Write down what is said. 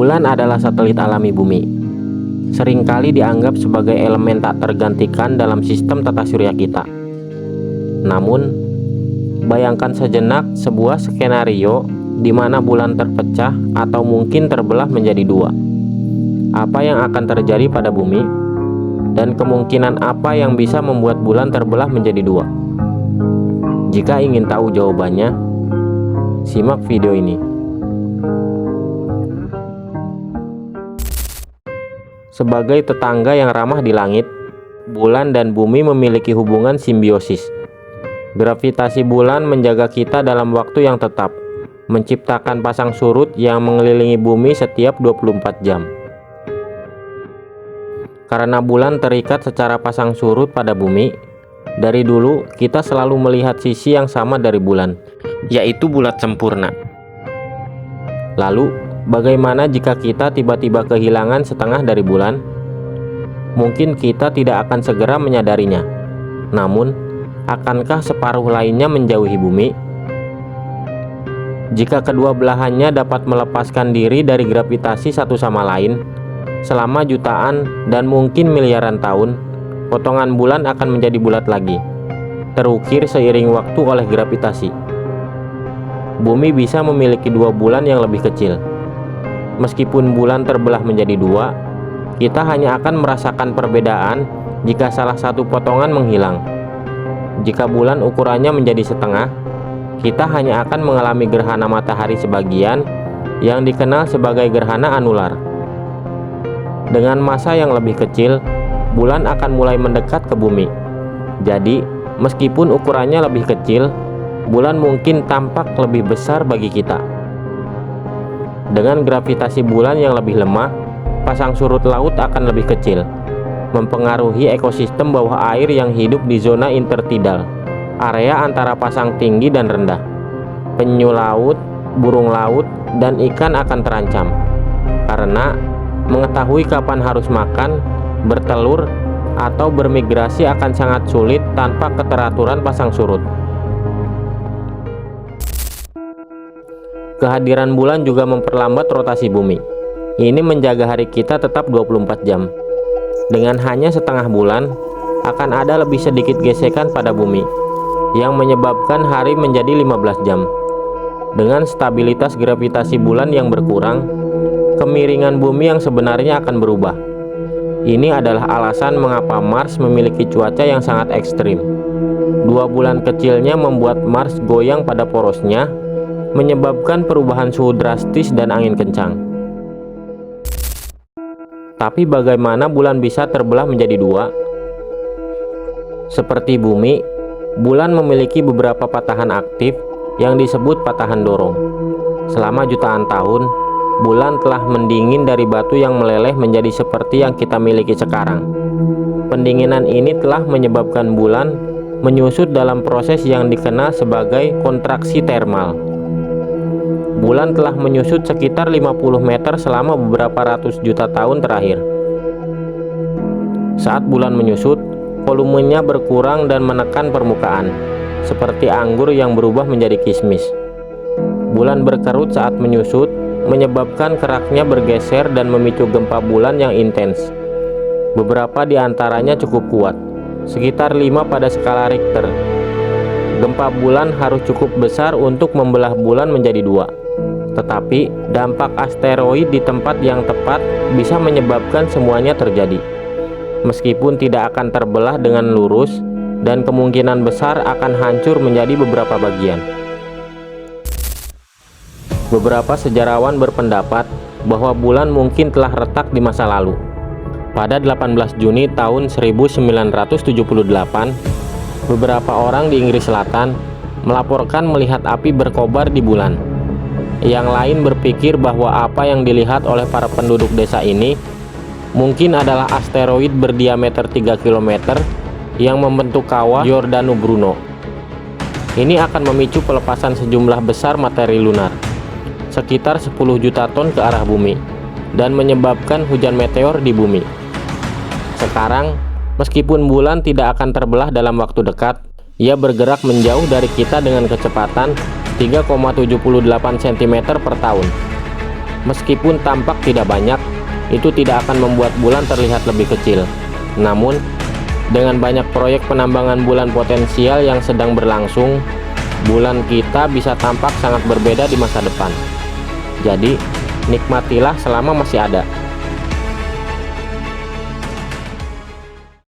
Bulan adalah satelit alami bumi. Seringkali dianggap sebagai elemen tak tergantikan dalam sistem tata surya kita. Namun, bayangkan sejenak sebuah skenario di mana bulan terpecah atau mungkin terbelah menjadi dua. Apa yang akan terjadi pada bumi, dan kemungkinan apa yang bisa membuat bulan terbelah menjadi dua? Jika ingin tahu jawabannya, simak video ini. Sebagai tetangga yang ramah di langit, bulan dan bumi memiliki hubungan simbiosis. Gravitasi bulan menjaga kita dalam waktu yang tetap, menciptakan pasang surut yang mengelilingi bumi setiap 24 jam. Karena bulan terikat secara pasang surut pada bumi, dari dulu kita selalu melihat sisi yang sama dari bulan, yaitu bulat sempurna. Lalu, bagaimana jika kita tiba-tiba kehilangan setengah dari bulan? Mungkin kita tidak akan segera menyadarinya. Namun, akankah separuh lainnya menjauhi bumi? Jika kedua belahannya dapat melepaskan diri dari gravitasi satu sama lain, selama jutaan dan mungkin miliaran tahun, potongan bulan akan menjadi bulat lagi, terukir seiring waktu oleh gravitasi. Bumi bisa memiliki dua bulan yang lebih kecil. Meskipun bulan terbelah menjadi dua, kita hanya akan merasakan perbedaan jika salah satu potongan menghilang. Jika bulan ukurannya menjadi setengah, kita hanya akan mengalami gerhana matahari sebagian yang dikenal sebagai gerhana anular. Dengan massa yang lebih kecil, bulan akan mulai mendekat ke bumi. Jadi, meskipun ukurannya lebih kecil, bulan mungkin tampak lebih besar bagi kita. Dengan gravitasi bulan yang lebih lemah, pasang surut laut akan lebih kecil, mempengaruhi ekosistem bawah air yang hidup di zona intertidal, area antara pasang tinggi dan rendah. Penyu laut, burung laut, dan ikan akan terancam, karena mengetahui kapan harus makan, bertelur, atau bermigrasi akan sangat sulit tanpa keteraturan pasang surut. Kehadiran bulan juga memperlambat rotasi bumi. Ini menjaga hari kita tetap 24 jam. Dengan hanya setengah bulan, akan ada lebih sedikit gesekan pada bumi, yang menyebabkan hari menjadi 15 jam. Dengan stabilitas gravitasi bulan yang berkurang, kemiringan bumi yang sebenarnya akan berubah. Ini adalah alasan mengapa Mars memiliki cuaca yang sangat ekstrim. Dua bulan kecilnya membuat Mars goyang pada porosnya, menyebabkan perubahan suhu drastis dan angin kencang. Tapi bagaimana bulan bisa terbelah menjadi dua? Seperti bumi, bulan memiliki beberapa patahan aktif yang disebut patahan dorong. Selama jutaan tahun, bulan telah mendingin dari batu yang meleleh menjadi seperti yang kita miliki sekarang. Pendinginan ini telah menyebabkan bulan menyusut dalam proses yang dikenal sebagai kontraksi termal. Bulan telah menyusut sekitar 50 meter selama beberapa ratus juta tahun terakhir. Saat bulan menyusut, volumenya berkurang dan menekan permukaan, seperti anggur yang berubah menjadi kismis. Bulan berkerut saat menyusut, menyebabkan keraknya bergeser dan memicu gempa bulan yang intens. Beberapa di antaranya cukup kuat, sekitar 5 pada skala Richter. Gempa bulan harus cukup besar untuk membelah bulan menjadi dua. Tetapi dampak asteroid di tempat yang tepat bisa menyebabkan semuanya terjadi. Meskipun tidak akan terbelah dengan lurus, dan kemungkinan besar akan hancur menjadi beberapa bagian. Beberapa sejarawan berpendapat bahwa bulan mungkin telah retak di masa lalu. Pada 18 Juni tahun 1978, beberapa orang di Inggris Selatan melaporkan melihat api berkobar di bulan. Yang lain berpikir bahwa apa yang dilihat oleh para penduduk desa ini mungkin adalah asteroid berdiameter 3 km yang membentuk kawah Giordano Bruno. Ini akan memicu pelepasan sejumlah besar materi lunar, sekitar 10 juta ton ke arah bumi, dan menyebabkan hujan meteor di bumi. Sekarang, meskipun bulan tidak akan terbelah dalam waktu dekat, ia bergerak menjauh dari kita dengan kecepatan 3,78 cm per tahun. Meskipun tampak tidak banyak, itu tidak akan membuat bulan terlihat lebih kecil. Namun, dengan banyak proyek penambangan bulan potensial yang sedang berlangsung, bulan kita bisa tampak sangat berbeda di masa depan. Jadi, nikmatilah selama masih ada.